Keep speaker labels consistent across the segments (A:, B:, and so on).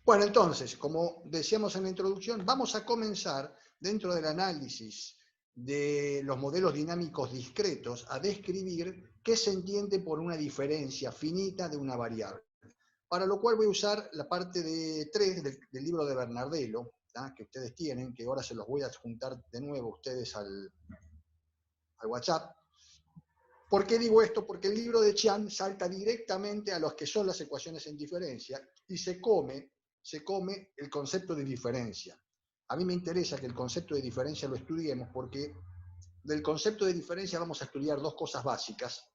A: Bueno, entonces, como decíamos en la introducción, vamos a comenzar dentro del análisis de los modelos dinámicos discretos a describir qué se entiende por una diferencia finita de una variable. Para lo cual voy a usar la parte de 3 del libro de Bernardello, ¿tá? Que ustedes tienen, que ahora se los voy a adjuntar de nuevo a ustedes al WhatsApp. ¿Por qué digo esto? Porque el libro de Chiang salta directamente a los que son las ecuaciones en diferencia y se come el concepto de diferencia. A mí me interesa que el concepto de diferencia lo estudiemos porque del concepto de diferencia vamos a estudiar dos cosas básicas,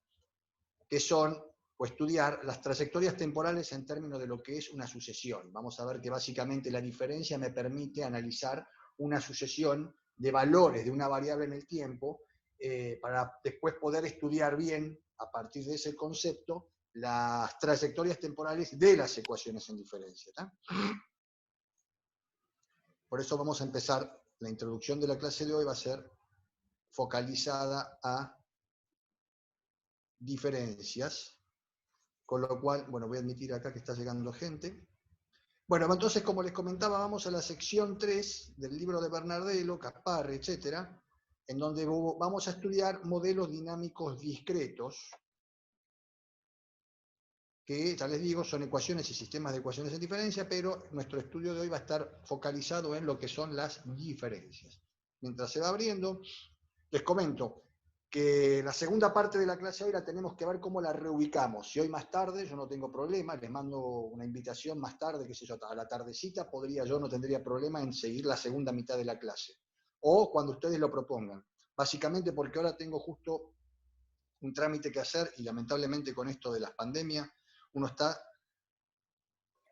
A: que son o estudiar las trayectorias temporales en términos de lo que es una sucesión. Vamos a ver que básicamente la diferencia me permite analizar una sucesión de valores de una variable en el tiempo para después poder estudiar bien, a partir de ese concepto, las trayectorias temporales de las ecuaciones en diferencia. ¿tá? Por eso vamos a empezar, la introducción de la clase de hoy va a ser focalizada a diferencias, con lo cual, bueno, voy a admitir acá que está llegando gente. Bueno, entonces, como les comentaba, vamos a la sección 3 del libro de Bernardello, Casparri, etcétera, en donde vamos a estudiar modelos dinámicos discretos, que, ya les digo, son ecuaciones y sistemas de ecuaciones en diferencia, pero nuestro estudio de hoy va a estar focalizado en lo que son las diferencias. Mientras se va abriendo, les comento que la segunda parte de la clase hoy la tenemos que ver cómo la reubicamos. Si hoy más tarde, yo no tengo problema, les mando una invitación más tarde, qué sé yo, a la tardecita, no tendría problema en seguir la segunda mitad de la clase. O cuando ustedes lo propongan. Básicamente porque ahora tengo justo un trámite que hacer y lamentablemente con esto de las pandemias, uno está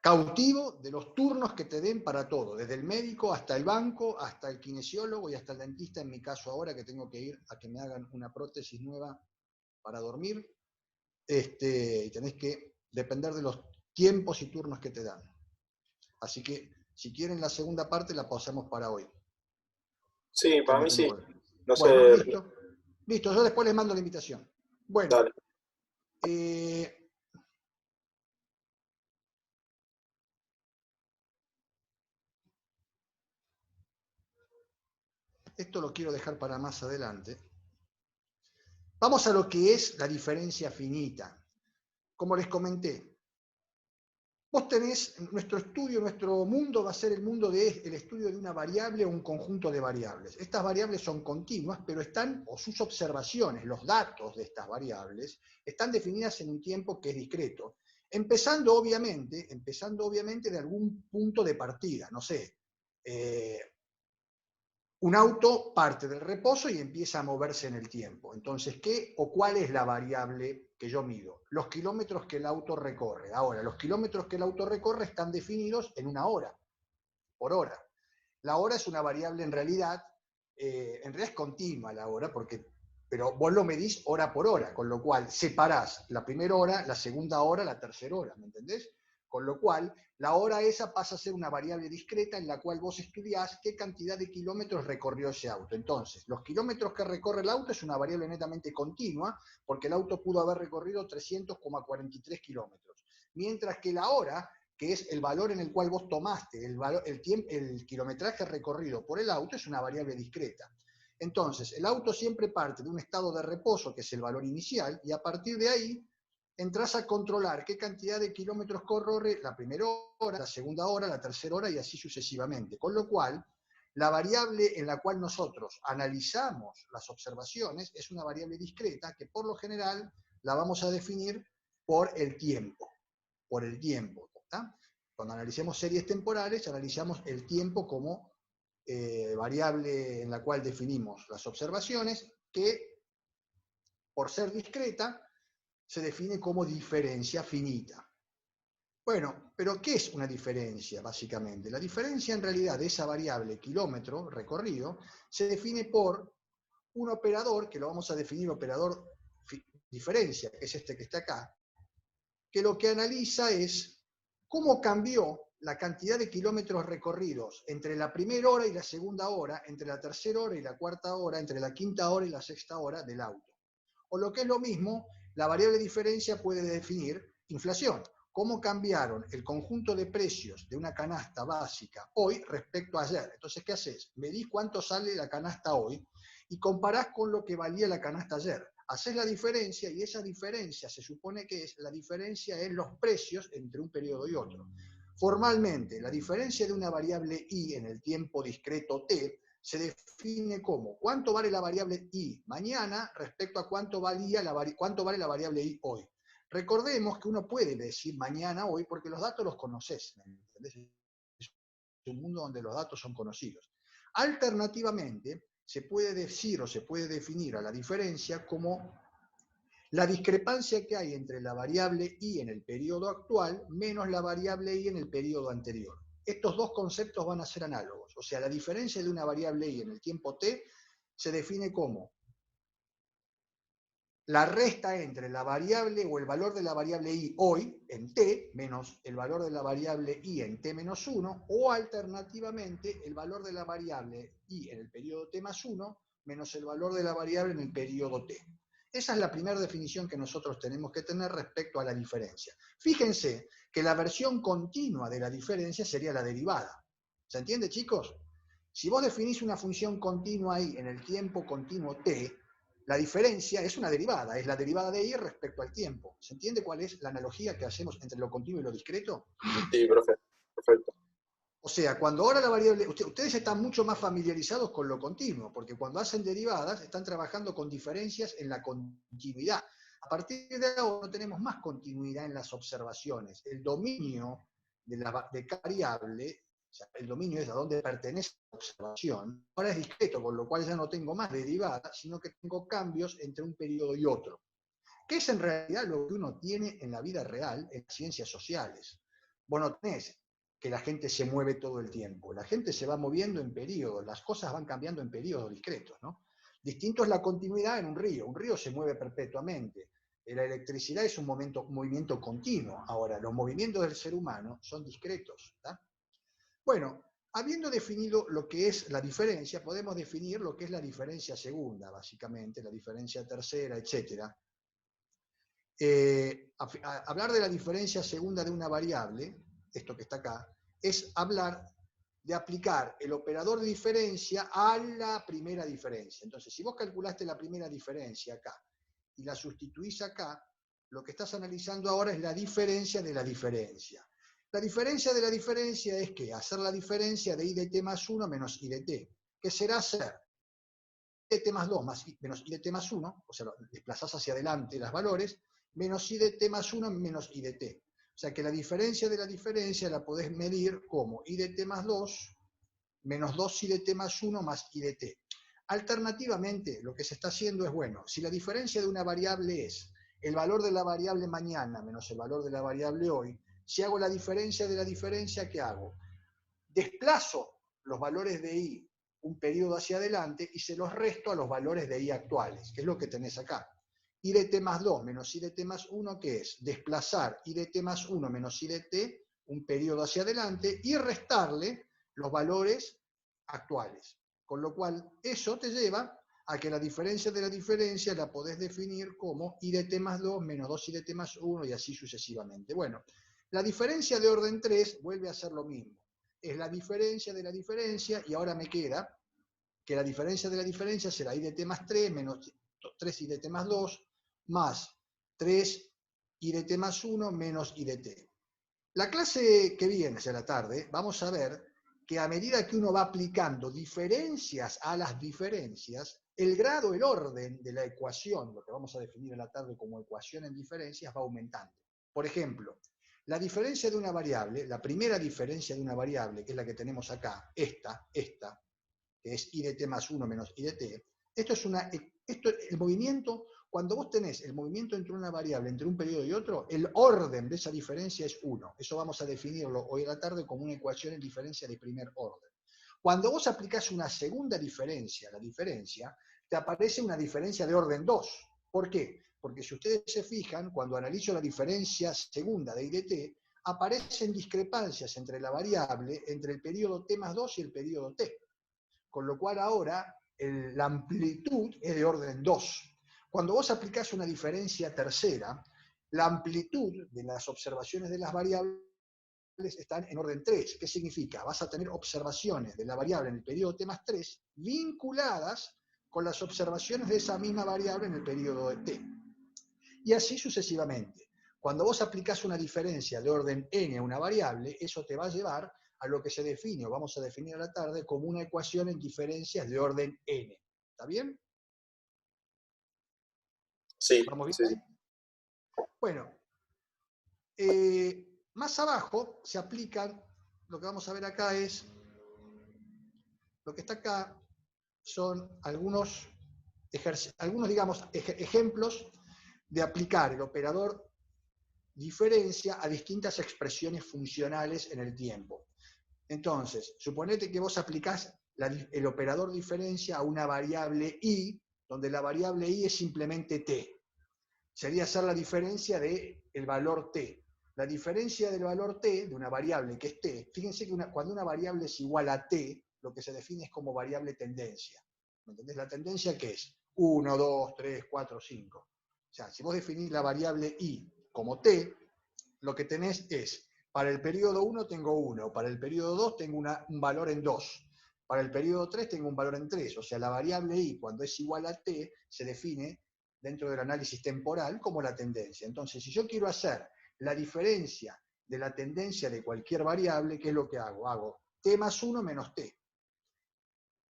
A: cautivo de los turnos que te den para todo, desde el médico hasta el banco, hasta el kinesiólogo y hasta el dentista, en mi caso ahora que tengo que ir a que me hagan una prótesis nueva para dormir, y tenés que depender de los tiempos y turnos que te dan. Así que, si quieren la segunda parte, la pasamos para hoy.
B: Sí,
A: Que
B: para
A: no
B: mí sí.
A: tengo...
B: No
A: Bueno,
B: sé,
A: listo. Listo, yo después les mando la invitación. Bueno,
B: dale.
A: esto lo quiero dejar para más adelante. Vamos a lo que es la diferencia finita. Como les comenté, vos tenés, nuestro estudio, nuestro mundo va a ser el mundo del estudio de una variable o un conjunto de variables. Estas variables son continuas, pero están, o sus observaciones, los datos de estas variables, están definidas en un tiempo que es discreto. Empezando obviamente de algún punto de partida, no sé, un auto parte del reposo y empieza a moverse en el tiempo. Entonces, ¿qué o cuál es la variable que yo mido? Los kilómetros que el auto recorre. Ahora, los kilómetros que el auto recorre están definidos en una hora, por hora. La hora es una variable en realidad es continua la hora, pero vos lo medís hora por hora, con lo cual separás la primera hora, la segunda hora, la tercera hora, ¿me entendés? Con lo cual, la hora esa pasa a ser una variable discreta en la cual vos estudiás qué cantidad de kilómetros recorrió ese auto. Entonces, los kilómetros que recorre el auto es una variable netamente continua, porque el auto pudo haber recorrido 300,43 kilómetros. Mientras que la hora, que es el valor en el cual vos tomaste el kilometraje recorrido por el auto, es una variable discreta. Entonces, el auto siempre parte de un estado de reposo, que es el valor inicial, y a partir de ahí entras a controlar qué cantidad de kilómetros corre la primera hora, la segunda hora, la tercera hora y así sucesivamente. Con lo cual, la variable en la cual nosotros analizamos las observaciones es una variable discreta que por lo general la vamos a definir por el tiempo. Por el tiempo. ¿tá? Cuando analicemos series temporales, analizamos el tiempo como variable en la cual definimos las observaciones, que por ser discreta se define como diferencia finita. Bueno, pero ¿qué es una diferencia, básicamente? La diferencia en realidad de esa variable kilómetro recorrido se define por un operador, que lo vamos a definir operador diferencia, que es este que está acá, que lo que analiza es cómo cambió la cantidad de kilómetros recorridos entre la primera hora y la segunda hora, entre la tercera hora y la cuarta hora, entre la quinta hora y la sexta hora del auto. O lo que es lo mismo, la variable diferencia puede definir inflación. cómo cambiaron el conjunto de precios de una canasta básica hoy respecto a ayer. Entonces, ¿qué haces? Medís cuánto sale la canasta hoy y comparás con lo que valía la canasta ayer. Haces la diferencia y esa diferencia se supone que es la diferencia en los precios entre un periodo y otro. Formalmente, la diferencia de una variable i en el tiempo discreto t se define como cuánto vale la variable i mañana respecto a cuánto vale la variable i hoy. Recordemos que uno puede decir mañana, hoy, porque los datos los conoces. ¿Entendés? Es un mundo donde los datos son conocidos. Alternativamente, se puede decir o se puede definir a la diferencia como la discrepancia que hay entre la variable i en el periodo actual menos la variable i en el periodo anterior. Estos dos conceptos van a ser análogos. O sea, la diferencia de una variable i en el tiempo t se define como la resta entre la variable o el valor de la variable i hoy en t menos el valor de la variable i en t menos 1, o alternativamente el valor de la variable i en el periodo t más 1 menos el valor de la variable en el periodo t. Esa es la primera definición que nosotros tenemos que tener respecto a la diferencia. Fíjense que la versión continua de la diferencia sería la derivada. ¿Se entiende, chicos? Si vos definís una función continua i en el tiempo continuo t, la diferencia es una derivada, es la derivada de i respecto al tiempo. ¿Se entiende cuál es la analogía que hacemos entre lo continuo y lo discreto?
B: Sí, profe, perfecto.
A: O sea, cuando ahora la variable, ustedes están mucho más familiarizados con lo continuo, porque cuando hacen derivadas están trabajando con diferencias en la continuidad. A partir de ahora no tenemos más continuidad en las observaciones. El dominio de cada variable, o sea, el dominio es a dónde pertenece la observación, ahora es discreto, con lo cual ya no tengo más derivadas, sino que tengo cambios entre un periodo y otro. ¿Qué es en realidad lo que uno tiene en la vida real, en las ciencias sociales? Vos no tenés que la gente se mueve todo el tiempo. La gente se va moviendo en periodos, las cosas van cambiando en periodos discretos, ¿no? Distinto es la continuidad en un río se mueve perpetuamente. La electricidad es un movimiento continuo. Ahora, los movimientos del ser humano son discretos. ¿Tá? Bueno, habiendo definido lo que es la diferencia, podemos definir lo que es la diferencia segunda, básicamente, la diferencia tercera, etcétera. Hablar de la diferencia segunda de una variable, esto que está acá, es hablar de aplicar el operador de diferencia a la primera diferencia. Entonces, si vos calculaste la primera diferencia acá y la sustituís acá, lo que estás analizando ahora es la diferencia de la diferencia. La diferencia de la diferencia es que hacer la diferencia de i de t más 1 menos i de t, que será hacer i de t más 2 menos i de t más 1, o sea, desplazás hacia adelante los valores, menos i de t más 1 menos i de t. O sea que la diferencia de la diferencia la podés medir como i de t más 2 menos 2 i de t más 1 más i de t. Alternativamente, lo que se está haciendo es, bueno, si la diferencia de una variable es el valor de la variable mañana menos el valor de la variable hoy, si hago la diferencia de la diferencia, ¿qué hago? Desplazo los valores de i un periodo hacia adelante y se los resto a los valores de i actuales, que es lo que tenés acá. I de t más 2 menos i de t más 1, ¿qué es? Desplazar i de t más 1 menos i de t un periodo hacia adelante y restarle los valores actuales. Con lo cual, eso te lleva a que la diferencia de la diferencia la podés definir como i de t más 2 menos 2i de t más 1 y así sucesivamente. Bueno, la diferencia de orden 3 vuelve a ser lo mismo. Es la diferencia de la diferencia y ahora me queda que la diferencia de la diferencia será i de t más 3 menos 3i de t más 2 más 3i de t más 1 menos i de t. La clase que viene, hacia la tarde, vamos a ver que a medida que uno va aplicando diferencias a las diferencias, el grado, el orden de la ecuación, lo que vamos a definir en la tarde como ecuación en diferencias, va aumentando. Por ejemplo, la diferencia de una variable, la primera diferencia de una variable, que es la que tenemos acá, esta, que es i de t más 1 menos i de t, el movimiento, cuando vos tenés el movimiento entre una variable, entre un periodo y otro, el orden de esa diferencia es 1. Eso vamos a definirlo hoy a la tarde como una ecuación en diferencia de primer orden. Cuando vos aplicás una segunda diferencia, la diferencia, te aparece una diferencia de orden 2. ¿Por qué? Porque si ustedes se fijan, cuando analizo la diferencia segunda de i de t, aparecen discrepancias entre la variable, entre el periodo t más 2 y el periodo t. Con lo cual ahora la amplitud es de orden 2. Cuando vos aplicás una diferencia tercera, La amplitud de las observaciones de las variables están en orden 3. ¿Qué significa? Vas a tener observaciones de la variable en el periodo t más 3 vinculadas con las observaciones de esa misma variable en el periodo de t. Y así sucesivamente. Cuando vos aplicás una diferencia de orden n a una variable, eso te va a llevar a lo que se define, o vamos a definir a la tarde, como una ecuación en diferencias de orden n. ¿Está bien?
B: Sí,
A: ¿Vamos bien
B: sí,
A: ahí?
B: sí.
A: Bueno, más abajo se aplican, lo que vamos a ver acá es, lo que está acá son algunos digamos, ejemplos de aplicar el operador diferencia a distintas expresiones funcionales en el tiempo. Entonces, suponete que vos aplicás el operador diferencia a una variable i, donde la variable i es simplemente t. Sería hacer la diferencia del valor t. La diferencia del valor t, de una variable que es t, fíjense que cuando una variable es igual a t, lo que se define es como variable tendencia. ¿Me entendés? ¿La tendencia qué es? 1, 2, 3, 4, 5. O sea, si vos definís la variable i como t, lo que tenés es, para el periodo 1 tengo 1, para el periodo 2 tengo un valor en 2, para el periodo 3 tengo un valor en 3. O sea, la variable i, cuando es igual a t, se define dentro del análisis temporal como la tendencia. Entonces, si yo quiero hacer la diferencia de la tendencia de cualquier variable, ¿qué es lo que hago? Hago t más 1 menos t.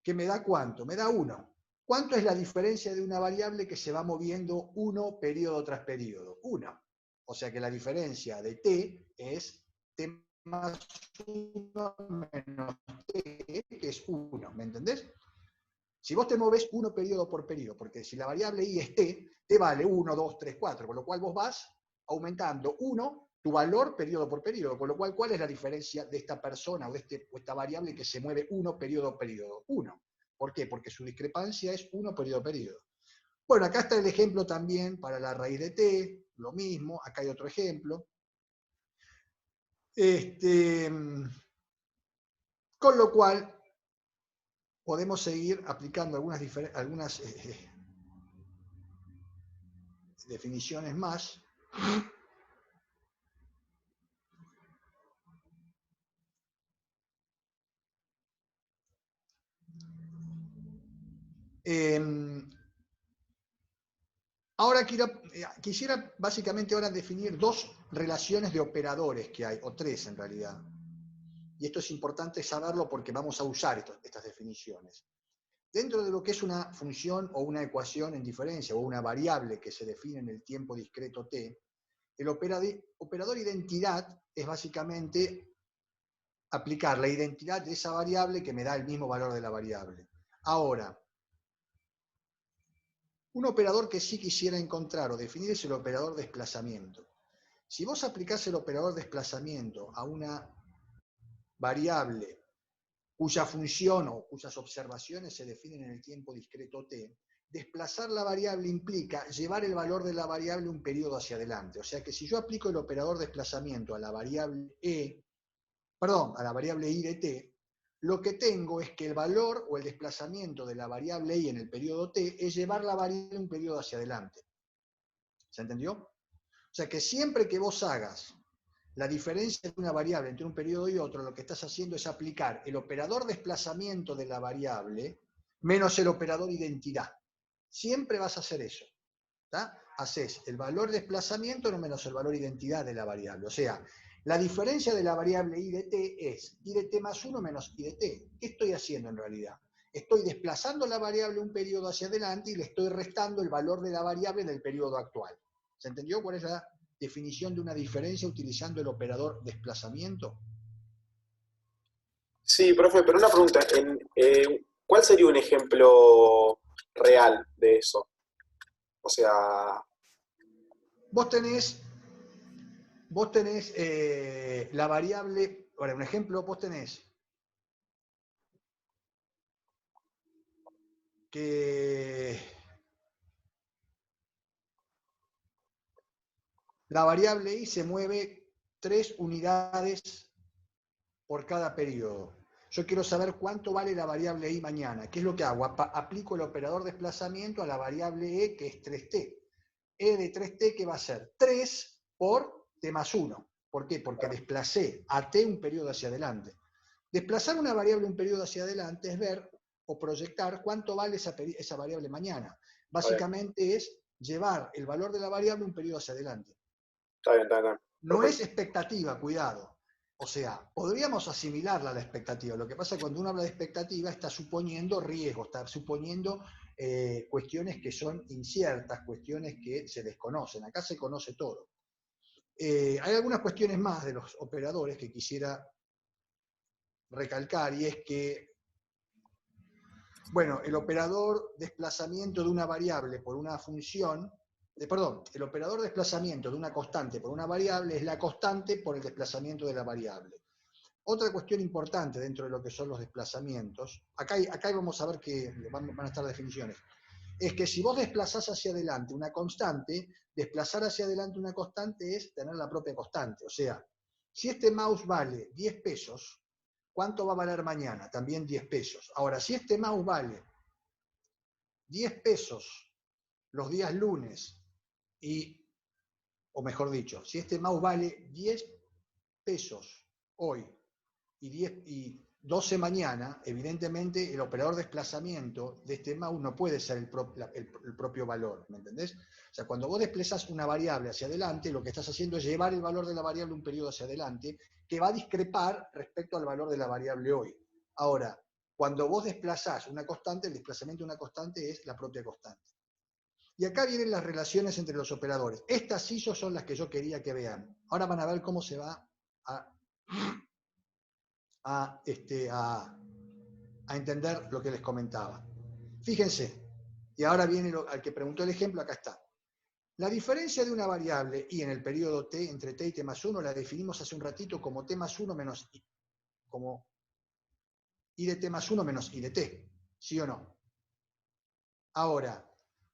A: ¿Qué me da cuánto? Me da 1. ¿Cuánto es la diferencia de una variable que se va moviendo 1 periodo tras periodo? 1. O sea que la diferencia de t es t más 1 menos t, que es 1. ¿Me entendés? Si vos te moves 1 periodo por periodo, porque si la variable i es t, te vale 1, 2, 3, 4, con lo cual vos vas aumentando 1 tu valor periodo por periodo, con lo cual, ¿cuál es la diferencia de esta persona o esta variable que se mueve 1 periodo a periodo? 1. ¿Por qué? Porque su discrepancia es 1 periodo a periodo. Bueno, acá está el ejemplo también para la raíz de t, lo mismo, acá hay otro ejemplo. Con lo cual, podemos seguir aplicando algunas definiciones más. Ahora quisiera básicamente ahora definir dos relaciones de operadores que hay, o tres en realidad. Y esto es importante saberlo porque vamos a usar estas definiciones. Dentro de lo que es una función o una ecuación en diferencia o una variable que se define en el tiempo discreto t, el operador identidad es básicamente aplicar la identidad de esa variable que me da el mismo valor de la variable. Ahora, un operador que sí quisiera encontrar o definir es el operador desplazamiento. Si vos aplicás el operador desplazamiento a una variable cuya función o cuyas observaciones se definen en el tiempo discreto t, desplazar la variable implica llevar el valor de la variable un periodo hacia adelante. O sea que si yo aplico el operador desplazamiento a la variable a la variable i de t, lo que tengo es que el valor o el desplazamiento de la variable i en el periodo t es llevar la variable un periodo hacia adelante. ¿Se entendió? O sea que siempre que vos hagas la diferencia de una variable entre un periodo y otro, lo que estás haciendo es aplicar el operador desplazamiento de la variable menos el operador identidad. Siempre vas a hacer eso. ¿Tá? Haces el valor desplazamiento no menos el valor identidad de la variable. O sea, la diferencia de la variable i de t es i de t más 1 menos i de t. ¿Qué estoy haciendo en realidad? Estoy desplazando la variable un periodo hacia adelante y le estoy restando el valor de la variable del periodo actual. ¿Se entendió cuál es la definición de una diferencia utilizando el operador desplazamiento?
B: Sí, profe, pero una pregunta. ¿Cuál sería un ejemplo real de eso? O sea,
A: Vos tenés la variable, ahora un ejemplo, vos tenés que la variable i se mueve 3 unidades por cada periodo. Yo quiero saber cuánto vale la variable i mañana. ¿Qué es lo que hago? Aplico el operador desplazamiento a la variable e, que es 3t. E de 3t, que va a ser 3 por t más 1. ¿Por qué? Porque desplacé a t un periodo hacia adelante. Desplazar una variable un periodo hacia adelante es ver o proyectar cuánto vale esa variable mañana. Básicamente es llevar el valor de la variable un periodo hacia adelante.
B: Está bien, está bien.
A: No es expectativa, cuidado. O sea, podríamos asimilarla a la expectativa. Lo que pasa es que cuando uno habla de expectativa está suponiendo riesgo, está suponiendo cuestiones que son inciertas, cuestiones que se desconocen. Acá se conoce todo. Hay algunas cuestiones más de los operadores que quisiera recalcar, y es que, bueno, el operador desplazamiento de una variable por una función, el operador desplazamiento de una constante por una variable es la constante por el desplazamiento de la variable. Otra cuestión importante dentro de lo que son los desplazamientos, acá vamos a ver que van a estar definiciones, es que si vos desplazás hacia adelante una constante, desplazar hacia adelante una constante es tener la propia constante. O sea, si este mouse vale 10 pesos, ¿cuánto va a valer mañana? También 10 pesos. Ahora, si este mouse vale 10 pesos los días lunes, o mejor dicho, si este mouse vale 10 pesos hoy y 12 mañana, evidentemente el operador de desplazamiento de este mouse no puede ser el propio valor, ¿me entendés? O sea, cuando vos desplazás una variable hacia adelante, lo que estás haciendo es llevar el valor de la variable un periodo hacia adelante, que va a discrepar respecto al valor de la variable hoy. Ahora, cuando vos desplazás una constante, el desplazamiento de una constante es la propia constante. Y acá vienen las relaciones entre los operadores. Estas sí son las que yo quería que vean. Ahora van a ver cómo se va a entender lo que les comentaba. Fíjense, y ahora viene al que preguntó el ejemplo, acá está. La diferencia de una variable i en el periodo t entre t y t más 1 la definimos hace un ratito como t más 1 menos i, como i de t más 1 menos i de t, ¿sí o no? Ahora,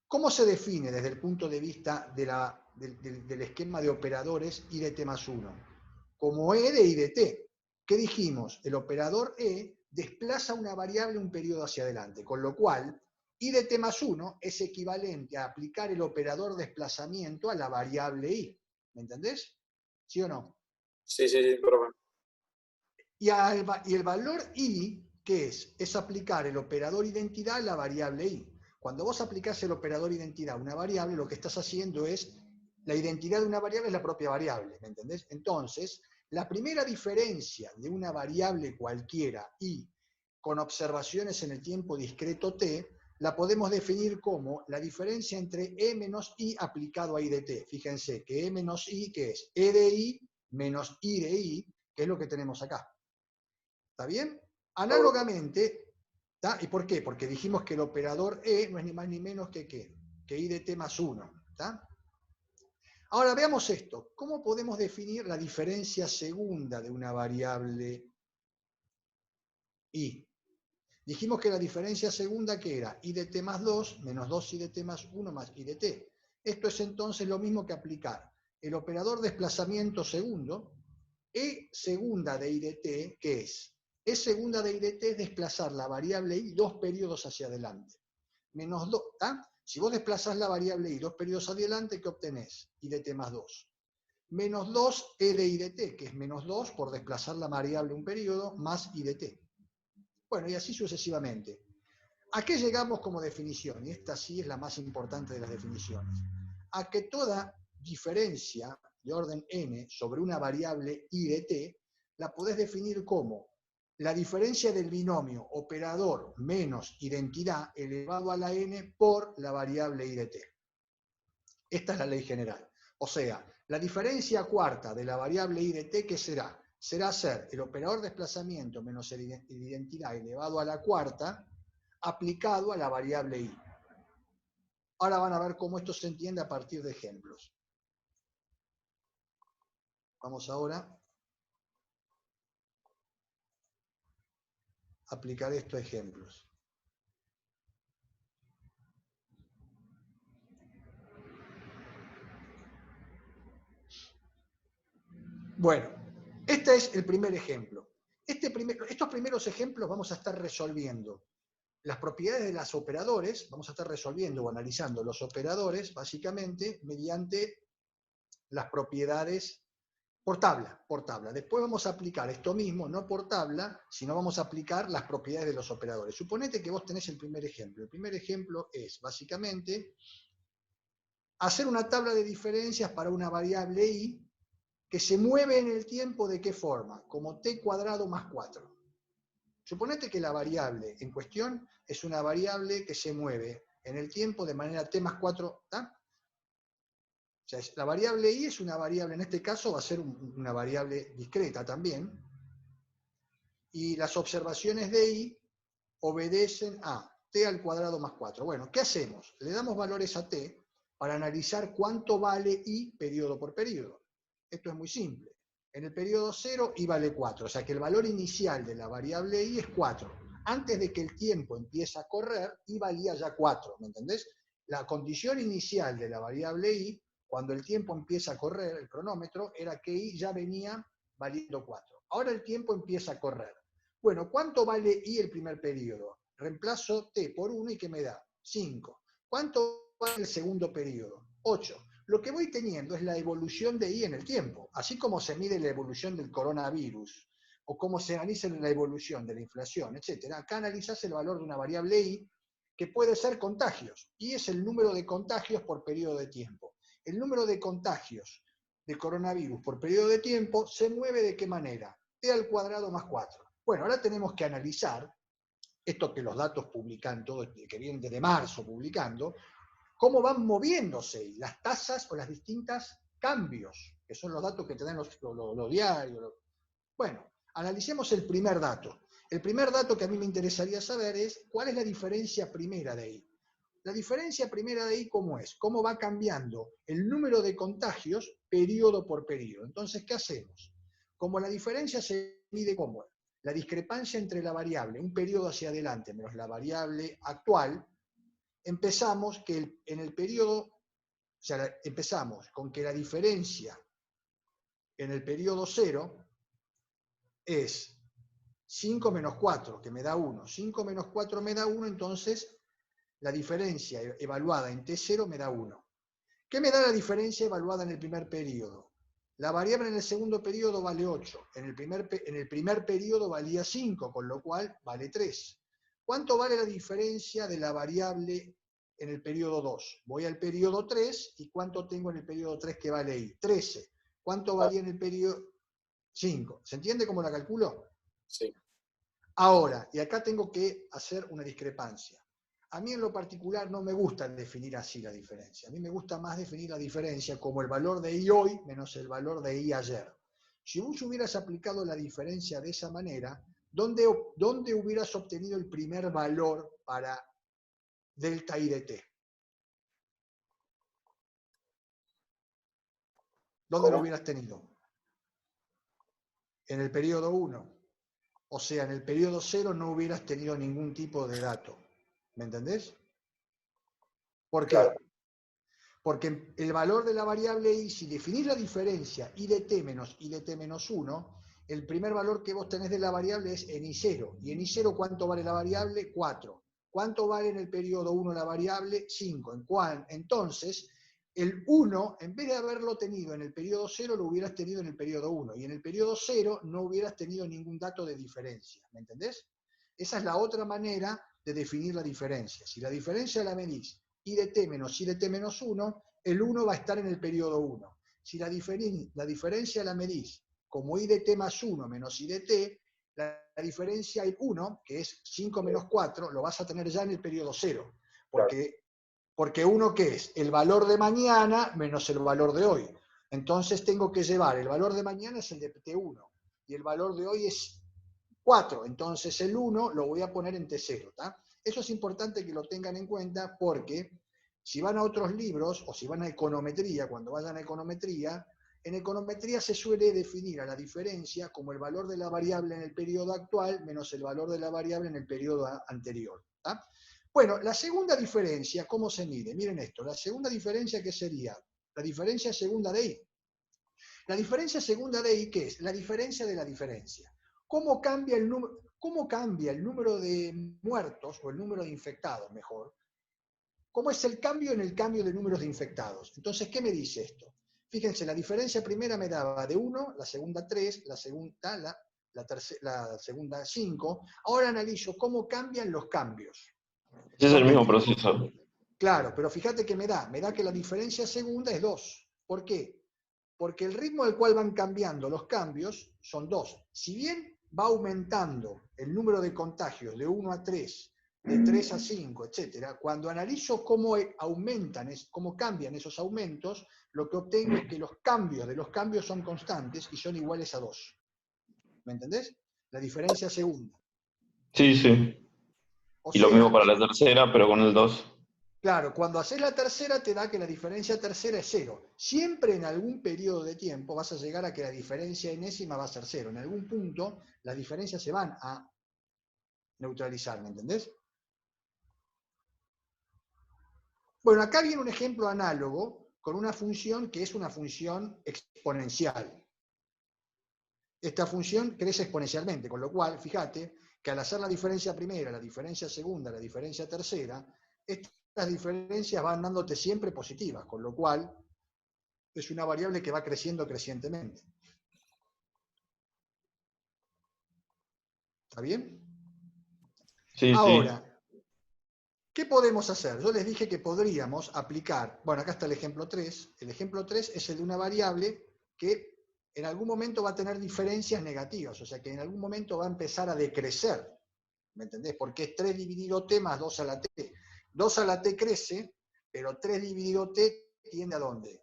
A: ¿cómo se define desde el punto de vista del esquema de operadores i de t más 1? Como e de i de t. ¿Qué dijimos? El operador e desplaza una variable un periodo hacia adelante, con lo cual i de t más 1 es equivalente a aplicar el operador desplazamiento a la variable i. ¿Me entendés? ¿Sí o no?
B: Sí, profe.
A: Y el valor i, ¿qué es? Es aplicar el operador identidad a la variable i. Cuando vos aplicás el operador identidad a una variable, lo que estás haciendo es, la identidad de una variable es la propia variable, ¿me entendés? Entonces, la primera diferencia de una variable cualquiera i con observaciones en el tiempo discreto t, la podemos definir como la diferencia entre e menos i aplicado a i de t. Fíjense que e menos i, ¿qué es? E de i menos i de i, que es lo que tenemos acá. ¿Está bien? Análogamente, ¿tá? ¿Y por qué? Porque dijimos que el operador e no es ni más ni menos que ¿qué? Que i de t más 1. ¿Tá? Ahora veamos esto. ¿Cómo podemos definir la diferencia segunda de una variable i? Dijimos que la diferencia segunda, ¿qué era? I de t más 2 menos 2i de t más 1 más i de t. Esto es entonces lo mismo que aplicar el operador desplazamiento segundo, e segunda de i de t, ¿qué es? E segunda de i de t es desplazar la variable i 2 periodos hacia adelante. Menos 2, ¿tá? Si vos desplazás la variable i 2 periodos hacia adelante, ¿qué obtenés? I de t más 2. Menos 2 e de i de t, que es menos 2 por desplazar la variable un periodo, más i de t. Bueno, y así sucesivamente. ¿A qué llegamos como definición? Y esta sí es la más importante de las definiciones. A que toda diferencia de orden n sobre una variable i de t la podés definir como la diferencia del binomio operador menos identidad elevado a la n por la variable i de t. Esta es la ley general. O sea, la diferencia cuarta de la variable i de t, ¿qué será? Será ser el operador desplazamiento menos el identidad elevado a la cuarta aplicado a la variable i. Ahora van a ver cómo esto se entiende a partir de ejemplos. Vamos ahora a aplicar estos ejemplos. Bueno, este es el primer ejemplo. Estos primeros ejemplos vamos a estar resolviendo las propiedades de los operadores, vamos a estar resolviendo o analizando los operadores, básicamente, mediante las propiedades por tabla, por tabla. Después vamos a aplicar esto mismo, no por tabla, sino vamos a aplicar las propiedades de los operadores. Suponete que vos tenés el primer ejemplo. El primer ejemplo es, básicamente, hacer una tabla de diferencias para una variable i que se mueve en el tiempo. ¿De qué forma? Como t cuadrado más 4. Suponete que la variable en cuestión es una variable que se mueve en el tiempo de manera t más 4, ¿tá? O sea, la variable i es una variable, en este caso va a ser una variable discreta también, y las observaciones de i obedecen a t al cuadrado más 4. Bueno, ¿qué hacemos? Le damos valores a t para analizar cuánto vale i periodo por periodo. Esto es muy simple. En el periodo 0 i vale 4, o sea que el valor inicial de la variable i es 4. Antes de que el tiempo empiece a correr, i valía ya 4, ¿me entendés? La condición inicial de la variable i, cuando el tiempo empieza a correr, el cronómetro, era que i ya venía valiendo 4. Ahora el tiempo empieza a correr. Bueno, ¿cuánto vale i el primer periodo? Reemplazo t por 1 y ¿qué me da? 5. ¿Cuánto vale el segundo periodo? 8. Lo que voy teniendo es la evolución de i en el tiempo, así como se mide la evolución del coronavirus, o cómo se analiza la evolución de la inflación, etc. Acá analizás el valor de una variable i, que puede ser contagios. I es el número de contagios por periodo de tiempo. El número de contagios de coronavirus por periodo de tiempo se mueve ¿de qué manera? T al cuadrado más 4. Bueno, ahora tenemos que analizar, esto que los datos publican, todo que vienen desde marzo publicando, cómo van moviéndose las tasas o las distintas cambios, que son los datos que te dan los diarios. Bueno, analicemos el primer dato. El primer dato que a mí me interesaría saber es cuál es la diferencia primera de I. La diferencia primera de I, ¿cómo es? ¿Cómo va cambiando el número de contagios periodo por periodo? Entonces, ¿qué hacemos? Como la diferencia se mide como la discrepancia entre la variable, un periodo hacia adelante, menos la variable actual, empezamos que en el periodo, o sea, empezamos con que la diferencia en el periodo 0 es 5 menos 4, que me da 1. 5 menos 4 me da 1, entonces la diferencia evaluada en T0 me da 1. ¿Qué me da la diferencia evaluada en el primer periodo? La variable en el segundo periodo vale 8. En el primer periodo valía 5, con lo cual vale 3. ¿Cuánto vale la diferencia de la variable en el periodo 2? Voy al periodo 3, ¿y cuánto tengo en el periodo 3 que vale i? 13. ¿Cuánto valía en el periodo 5? ¿Se entiende cómo la calculo?
B: Sí.
A: Ahora, y acá tengo que hacer una discrepancia. A mí en lo particular no me gusta definir así la diferencia. A mí me gusta más definir la diferencia como el valor de i hoy menos el valor de i ayer. Si vos hubieras aplicado la diferencia de esa manera, ¿dónde hubieras obtenido el primer valor para delta i de t? ¿Dónde lo
B: ¿Cómo?
A: hubieras tenido? En el periodo 1. O sea, en el periodo 0 no hubieras tenido ningún tipo de dato. ¿Me entendés? ¿Por
B: Claro,
A: qué? Porque el valor de la variable i, si definís la diferencia i de t menos i de t menos 1, el primer valor que vos tenés de la variable es en i0. ¿Y en i0 cuánto vale la variable? 4. ¿Cuánto vale en el periodo 1 la variable? 5. Entonces, el 1, en vez de haberlo tenido en el periodo 0, lo hubieras tenido en el periodo 1. Y en el periodo 0 no hubieras tenido ningún dato de diferencia. ¿Me entendés? Esa es la otra manera de definir la diferencia. Si la diferencia la medís i de t menos i de t menos 1, el 1 va a estar en el periodo 1. Si la diferencia la medís como i de t más 1 menos i de t, la diferencia el 1, que es 5 menos 4, lo vas a tener ya en el periodo 0.
B: claro.
A: Porque 1, ¿qué es? El valor de mañana menos el valor de hoy. Entonces tengo que llevar, el valor de mañana es el de T1, y el valor de hoy es 4. Entonces el 1 lo voy a poner en T0. ¿Tá? Eso es importante que lo tengan en cuenta porque si van a otros libros o si van a econometría, cuando vayan a econometría, en econometría se suele definir a la diferencia como el valor de la variable en el periodo actual menos el valor de la variable en el periodo anterior. ¿Tá? Bueno, la segunda diferencia, ¿cómo se mide? Miren esto, la segunda diferencia, ¿qué sería? La diferencia segunda de i. La diferencia segunda de i, ¿qué es? La diferencia de la diferencia. ¿Cómo cambia el número? cómo cambia el número de muertos, o el número de infectados, mejor, cómo es el cambio en el cambio de números de infectados. Entonces, ¿qué me dice esto? Fíjense, la diferencia primera me daba de 1, la segunda 3, la segunda 5. Ahora analizo cómo cambian los cambios.
C: Ese es el
A: Porque,
C: mismo proceso.
A: claro, pero fíjate que me da que la diferencia segunda es 2. ¿Por qué? Porque el ritmo al cual van cambiando los cambios son 2. Si bien va aumentando el número de contagios de 1 a 3, de 3 a 5, etc., cuando analizo cómo aumentan, cómo cambian esos aumentos, lo que obtengo es que los cambios de los cambios son constantes y son iguales a 2. ¿Me entendés? La diferencia segunda.
C: Sí, sí.
A: O
C: Y lo mismo
A: sea,
C: para la tercera, pero con el 2.
A: claro, cuando haces la tercera te da que la diferencia tercera es 0. Siempre en algún periodo de tiempo vas a llegar a que la diferencia enésima va a ser 0. En algún punto las diferencias se van a neutralizar, ¿me entendés? Bueno, acá viene un ejemplo análogo con una función que es una función exponencial. Esta función crece exponencialmente, con lo cual, fíjate que al hacer la diferencia primera, la diferencia segunda, la diferencia tercera, estas diferencias van dándote siempre positivas, con lo cual es una variable que va creciendo crecientemente. ¿Está bien?
C: Sí, sí.
A: Ahora, ¿qué podemos hacer? Yo les dije que podríamos aplicar, bueno, acá está el ejemplo 3. El ejemplo 3 es el de una variable que en algún momento va a tener diferencias negativas, o sea que en algún momento va a empezar a decrecer. ¿Me entendés? Porque es 3 dividido t más 2 a la t. 2 a la t crece, pero 3 dividido t tiende a dónde.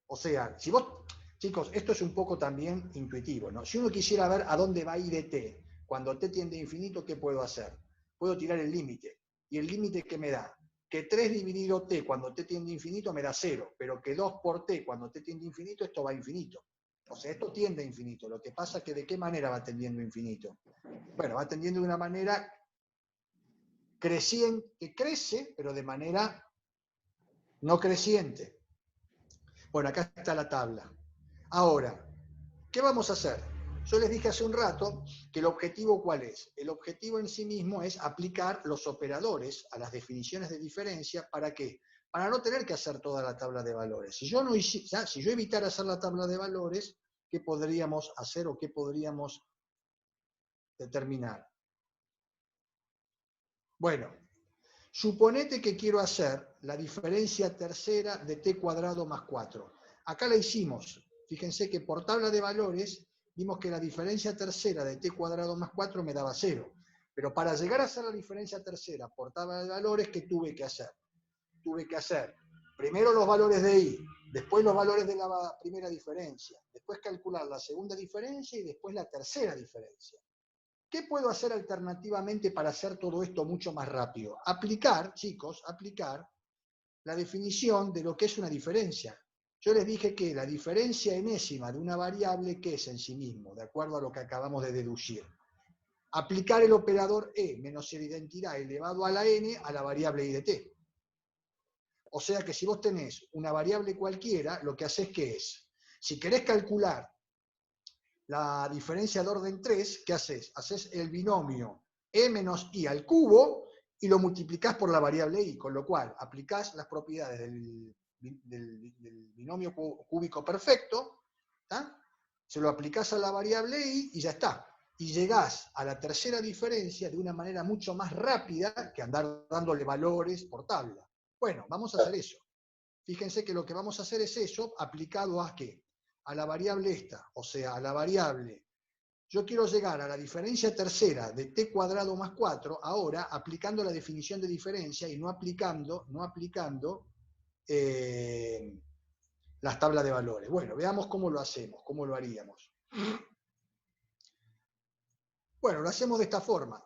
A: O sea, si vos, chicos, esto es un poco también intuitivo, ¿no? Si uno quisiera ver a dónde va a ir t, cuando t tiende a infinito, ¿qué puedo hacer? Puedo tirar el límite. ¿Y el límite qué me da? Que 3 dividido t cuando t tiende a infinito me da 0, pero que 2 por t cuando t tiende a infinito, esto va a infinito. O sea, esto tiende a infinito. Lo que pasa es que ¿de qué manera va tendiendo a infinito? Bueno, va tendiendo de una manera creciente, que crece, pero de manera no creciente. Bueno, acá está la tabla. Ahora, ¿qué vamos a hacer? Yo les dije hace un rato que el objetivo ¿cuál es? El objetivo en sí mismo es aplicar los operadores a las definiciones de diferencia. ¿Para qué? Para no tener que hacer toda la tabla de valores. Si yo evitara hacer la tabla de valores, ¿qué podríamos hacer o qué podríamos determinar? Bueno, suponete que quiero hacer la diferencia tercera de t cuadrado más 4. Acá la hicimos. Fíjense que por tabla de valores vimos que la diferencia tercera de t cuadrado más 4 me daba 0. Pero para llegar a hacer la diferencia tercera por tabla de valores, ¿qué tuve que hacer? Tuve que hacer primero los valores de i, después los valores de la primera diferencia, después calcular la segunda diferencia y después la tercera diferencia. ¿Qué puedo hacer alternativamente para hacer todo esto mucho más rápido? Aplicar, chicos, aplicar la definición de lo que es una diferencia. Yo les dije que la diferencia enésima de una variable, ¿qué es en sí mismo? De acuerdo a lo que acabamos de deducir. Aplicar el operador e menos la identidad elevado a la n a la variable i de t. O sea que si vos tenés una variable cualquiera, lo que haces ¿qué es? Si querés calcular la diferencia de orden 3, ¿qué haces? Haces el binomio e menos i al cubo y lo multiplicás por la variable i, con lo cual aplicás las propiedades del binomio cúbico perfecto, ¿tá? Se lo aplicás a la variable i y ya está. Y llegás a la tercera diferencia de una manera mucho más rápida que andar dándole valores por tabla. Bueno, vamos a hacer eso. Fíjense que lo que vamos a hacer es eso aplicado a ¿qué? A la variable esta, o sea, a la variable. Yo quiero llegar a la diferencia tercera de t cuadrado más 4, ahora aplicando la definición de diferencia y no aplicando las tablas de valores. Bueno, veamos cómo lo hacemos, cómo lo haríamos. Bueno, lo hacemos de esta forma.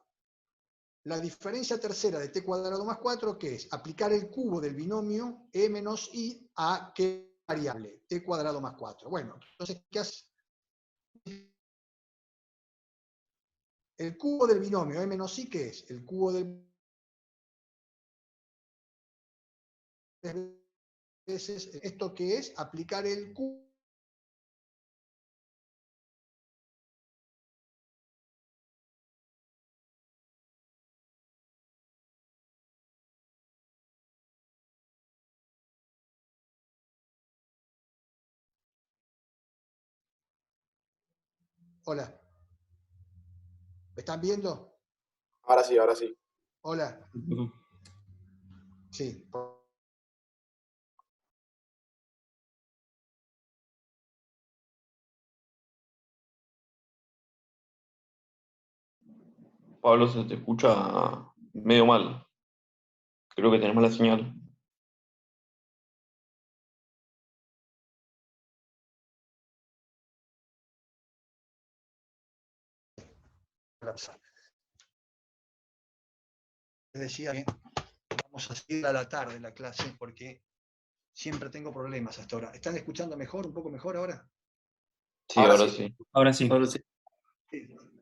A: La diferencia tercera de t cuadrado más 4, ¿qué es? Aplicar el cubo del binomio e menos i a qué variable, t cuadrado más 4. Bueno, entonces, ¿qué hace? El cubo del binomio e menos i, ¿qué es? El cubo del veces, ¿esto qué es? Aplicar el cubo Hola. ¿Me están viendo?
B: Ahora sí, ahora sí.
A: Hola. Sí.
C: Pablo, se te escucha medio mal. Creo que tenés mala señal.
A: Decía que vamos a seguir a la tarde la clase porque siempre tengo problemas hasta ahora. ¿Están escuchando mejor, un poco mejor ahora?
C: Sí,
B: Ahora
C: ahora
B: sí.
C: sí.
D: Ahora sí.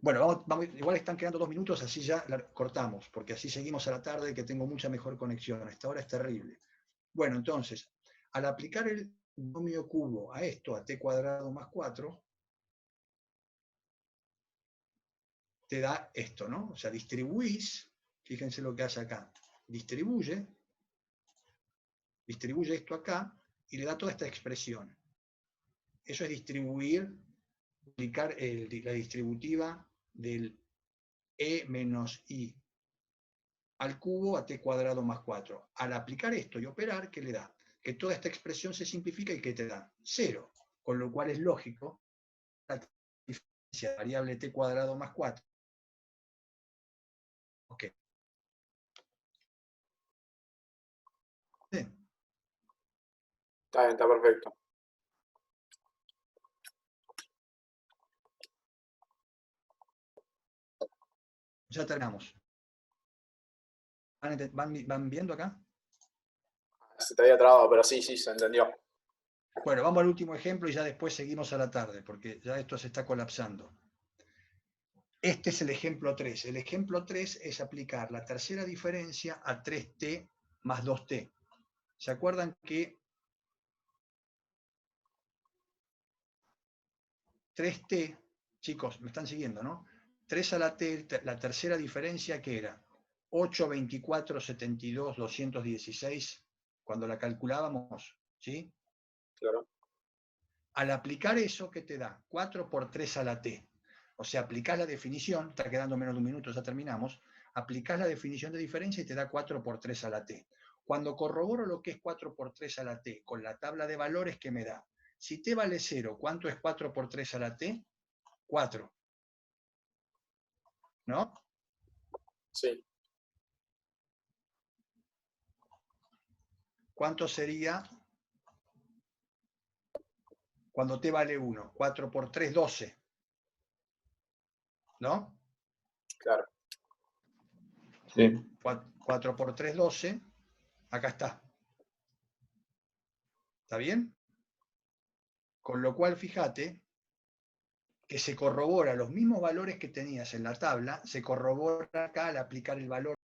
A: Bueno, igual están quedando 2 minutos, así ya la cortamos, porque así seguimos a la tarde, que tengo mucha mejor conexión. Hasta ahora es terrible. Bueno, entonces, al aplicar el binomio cubo a esto, a t cuadrado más 4, te da esto, ¿no? O sea, distribuís, fíjense lo que hace acá, distribuye esto acá y le da toda esta expresión. Eso es distribuir, aplicar la distributiva del e menos i al cubo a t cuadrado más 4. Al aplicar esto y operar, ¿qué le da? Que toda esta expresión se simplifica y que te da 0, con lo cual es lógico la diferencia de variable t cuadrado más 4. Ok. Bien.
B: Está bien, está perfecto.
A: Ya terminamos. ¿Van viendo acá?
B: Se te había trabado, pero sí, se entendió.
A: Bueno, vamos al último ejemplo y ya después seguimos a la tarde, porque ya esto se está colapsando. Este es el ejemplo 3. El ejemplo 3 es aplicar la tercera diferencia a 3t más 2t. ¿Se acuerdan que 3t, chicos, me están siguiendo, ¿no? 3 a la t, la tercera diferencia, ¿qué era? 8, 24, 72, 216, cuando la calculábamos, ¿sí?
B: Claro.
A: Al aplicar eso, ¿qué te da? 4 por 3 a la t. O sea, aplicás la definición, está quedando menos de un minuto, ya terminamos, aplicás la definición de diferencia y te da 4 por 3 a la t. Cuando corroboro lo que es 4 por 3 a la t con la tabla de valores, ¿qué me da? Si t vale 0, ¿cuánto es 4 por 3 a la t? 4. ¿No?
B: Sí.
A: ¿Cuánto sería cuando t vale 1? 4 por 3, 12. ¿No?
B: Claro.
C: Sí.
A: 4 por 3, 12. Acá está. ¿Está bien? Con lo cual, fíjate que se corrobora los mismos valores que tenías en la tabla, se corrobora acá al aplicar el valor